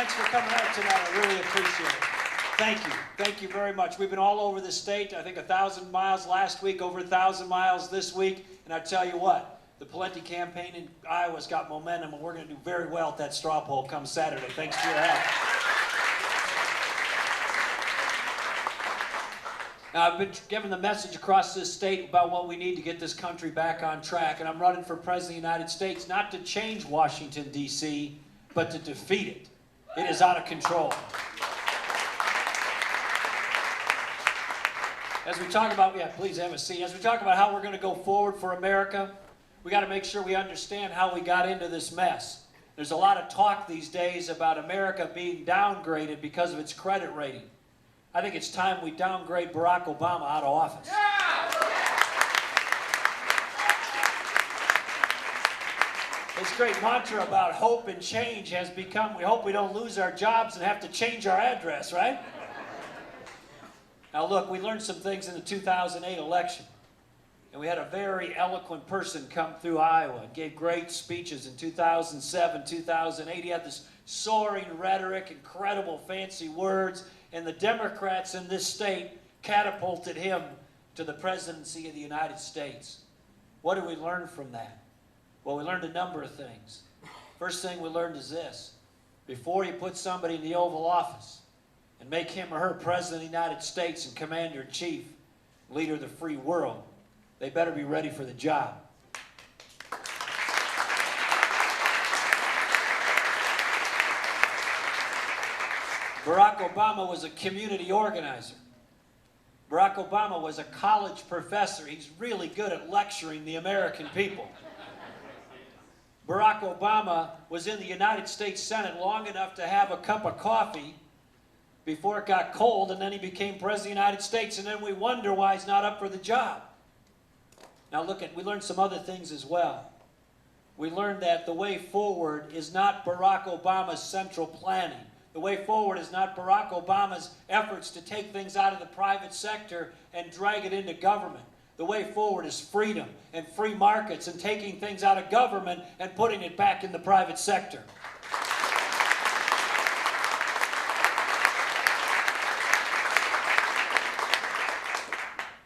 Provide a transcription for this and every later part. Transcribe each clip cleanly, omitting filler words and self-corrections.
thanks for coming out tonight. I really appreciate it. Thank you. Thank you very much. We've been all over the state. I think 1,000 miles last week, over 1,000 miles this week. And I tell you what, the Pawlenty campaign in Iowa's got momentum, and we're going to do very well at that straw poll come Saturday. Thanks for your help. Now, I've been giving the message across this state about what we need to get this country back on track, and I'm running for President of the United States not to change Washington, D.C., but to defeat it. It is out of control. As we talk about, please have a seat. As we talk about how we're going to go forward for America, we got to make sure we understand how we got into this mess. There's a lot of talk these days about America being downgraded because of its credit rating. I think it's time we downgrade Barack Obama out of office. This great mantra about hope and change has become, we hope we don't lose our jobs and have to change our address, right? Now look, we learned some things in the 2008 election. And we had a very eloquent person come through Iowa and gave great speeches in 2007, 2008. He had this soaring rhetoric, incredible fancy words. And the Democrats in this state catapulted him to the presidency of the United States. What did we learn from that? Well, we learned a number of things. First thing we learned is this. Before you put somebody in the Oval Office and make him or her president of the United States and commander-in-chief, leader of the free world, they better be ready for the job. Barack Obama was a community organizer. Barack Obama was a college professor. He's really good at lecturing the American people. Barack Obama was in the United States Senate long enough to have a cup of coffee before it got cold, and then he became president of the United States, and then we wonder why he's not up for the job. Now we learned some other things as well. We learned that the way forward is not Barack Obama's central planning. The way forward is not Barack Obama's efforts to take things out of the private sector and drag it into government. The way forward is freedom and free markets and taking things out of government and putting it back in the private sector.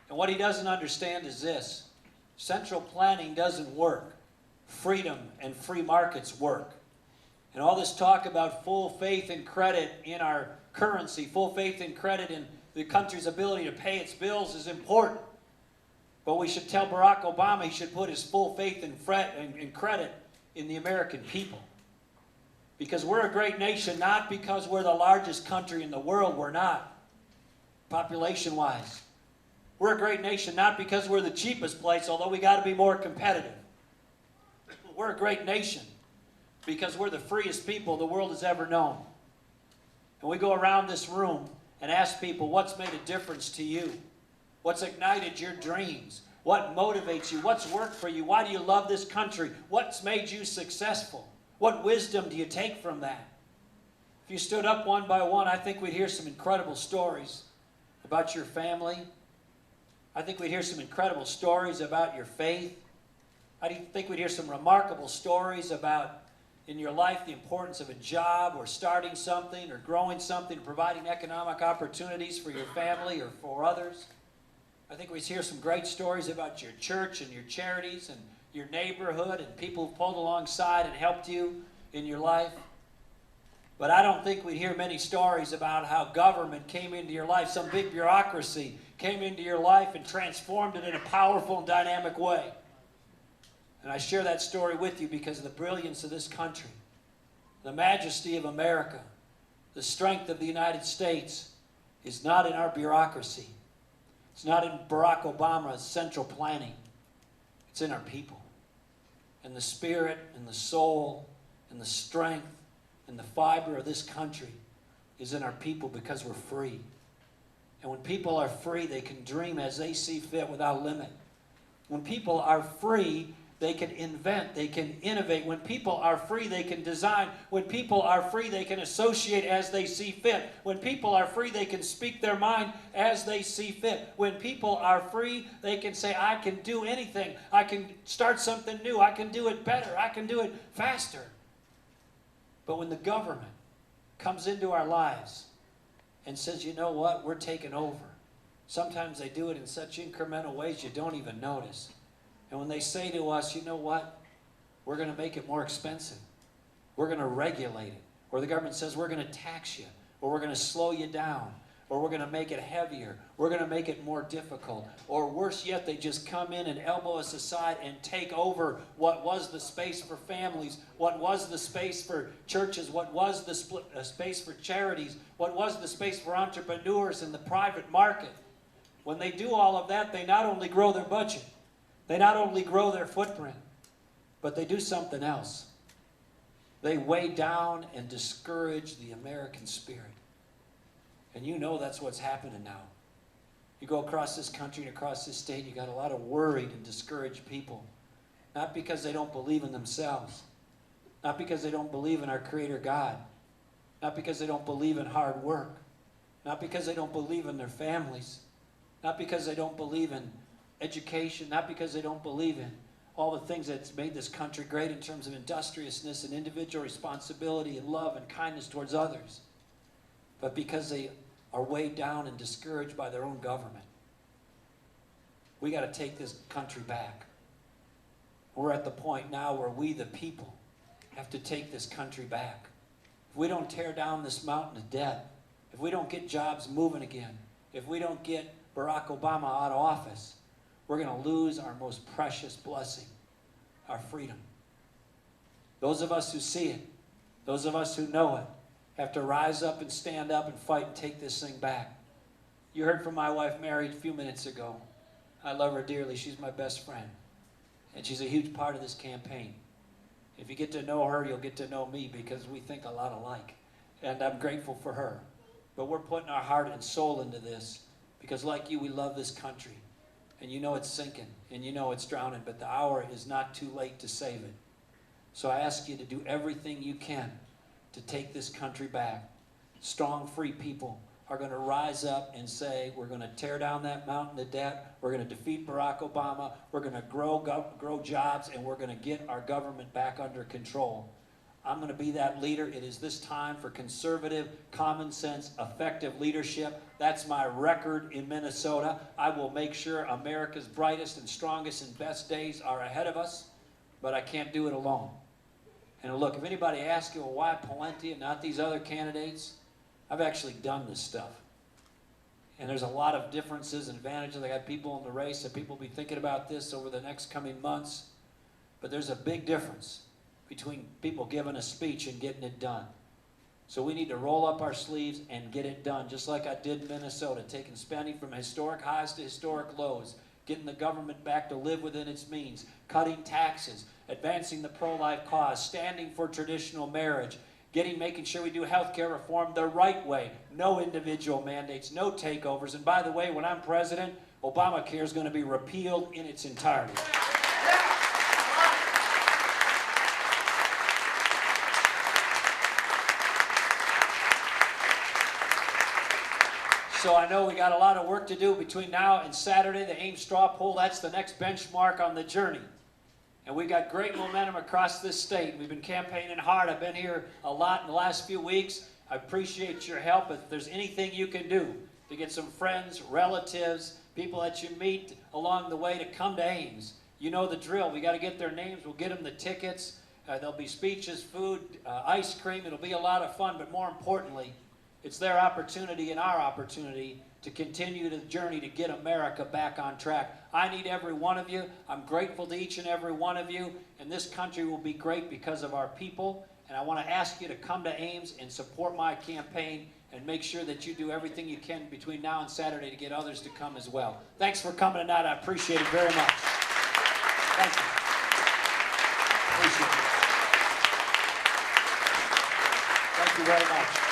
And what he doesn't understand is this. Central planning doesn't work. Freedom and free markets work. And all this talk about full faith and credit in our currency, full faith and credit in the country's ability to pay its bills is important. But we should tell Barack Obama he should put his full faith and credit in the American people. Because we're a great nation, not because we're the largest country in the world. We're not, population-wise. We're a great nation not because we're the cheapest place, although we got to be more competitive. We're a great nation because we're the freest people the world has ever known. And we go around this room and ask people, what's made a difference to you? What's ignited your dreams? What motivates you? What's worked for you? Why do you love this country? What's made you successful? What wisdom do you take from that? If you stood up one by one, I think we'd hear some incredible stories about your family. I think we'd hear some incredible stories about your faith. I think we'd hear some remarkable stories about, in your life, the importance of a job or starting something or growing something, providing economic opportunities for your family or for others. I think we'd hear some great stories about your church and your charities and your neighborhood and people who pulled alongside and helped you in your life. But I don't think we'd hear many stories about how government came into your life, some big bureaucracy came into your life and transformed it in a powerful and dynamic way. And I share that story with you because of the brilliance of this country, the majesty of America, the strength of the United States is not in our bureaucracy. It's not in Barack Obama's central planning. It's in our people. And the spirit and the soul and the strength and the fiber of this country is in our people because we're free. And when people are free, they can dream as they see fit without limit. When people are free, they can invent, they can innovate. When people are free, they can design. When people are free, they can associate as they see fit. When people are free, they can speak their mind as they see fit. When people are free, they can say, I can do anything. I can start something new. I can do it better. I can do it faster. But when the government comes into our lives and says, you know what, we're taking over. Sometimes they do it in such incremental ways you don't even notice. And when they say to us, you know what, we're going to make it more expensive. We're going to regulate it. Or the government says we're going to tax you. Or we're going to slow you down. Or we're going to make it heavier. We're going to make it more difficult. Or worse yet, they just come in and elbow us aside and take over what was the space for families, what was the space for churches, what was the space for charities, what was the space for entrepreneurs in the private market. When they do all of that, they not only grow their budget, they not only grow their footprint, but they do something else. They weigh down and discourage the American spirit. And you know that's what's happening now. You go across this country and across this state, you got a lot of worried and discouraged people. Not because they don't believe in themselves. Not because they don't believe in our Creator God. Not because they don't believe in hard work. Not because they don't believe in their families. Not because they don't believe in education. Not because they don't believe in all the things that's made this country great in terms of industriousness and individual responsibility and love and kindness towards others. But because they are weighed down and discouraged by their own government. We got to take this country back. We're at the point now where we, the people, have to take this country back. If we don't tear down this mountain of debt, if we don't get jobs moving again, if we don't get Barack Obama out of office, we're going to lose our most precious blessing, our freedom. Those of us who see it, those of us who know it, have to rise up and stand up and fight and take this thing back. You heard from my wife, Mary, a few minutes ago. I love her dearly. She's my best friend. And she's a huge part of this campaign. If you get to know her, you'll get to know me because we think a lot alike. And I'm grateful for her. But we're putting our heart and soul into this because like you, we love this country. And you know it's sinking and you know it's drowning, but the hour is not too late to save it. So I ask you to do everything you can to take this country back. Strong, free people are going to rise up and say, we're going to tear down that mountain of debt, we're going to defeat Barack Obama, we're going to grow jobs, and we're going to get our government back under control. I'm going to be that leader. It is this time for conservative, common sense, effective leadership. That's my record in Minnesota. I will make sure America's brightest and strongest and best days are ahead of us, but I can't do it alone. And look, if anybody asks you, well, why Pawlenty and not these other candidates? I've actually done this stuff. And there's a lot of differences and advantages. I got people in the race, and people will be thinking about this over the next coming months. But there's a big difference between people giving a speech and getting it done. So we need to roll up our sleeves and get it done, just like I did in Minnesota, taking spending from historic highs to historic lows, getting the government back to live within its means, cutting taxes, advancing the pro-life cause, standing for traditional marriage, making sure we do health care reform the right way, no individual mandates, no takeovers. And by the way, when I'm president, Obamacare is going to be repealed in its entirety. So I know we got a lot of work to do between now and Saturday, the Ames straw poll. That's the next benchmark on the journey. And we've got great momentum across this state. We've been campaigning hard. I've been here a lot in the last few weeks. I appreciate your help. If there's anything you can do to get some friends, relatives, people that you meet along the way to come to Ames, you know the drill. We got to get their names. We'll get them the tickets. There'll be speeches, food, ice cream. It'll be a lot of fun. But more importantly, it's their opportunity and our opportunity to continue the journey to get America back on track. I need every one of you. I'm grateful to each and every one of you. And this country will be great because of our people. And I want to ask you to come to Ames and support my campaign and make sure that you do everything you can between now and Saturday to get others to come as well. Thanks for coming tonight. I appreciate it very much. Thank you. Appreciate it. Thank you very much.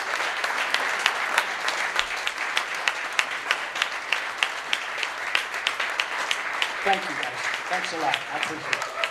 Thank you, guys. Thanks a lot. I appreciate it.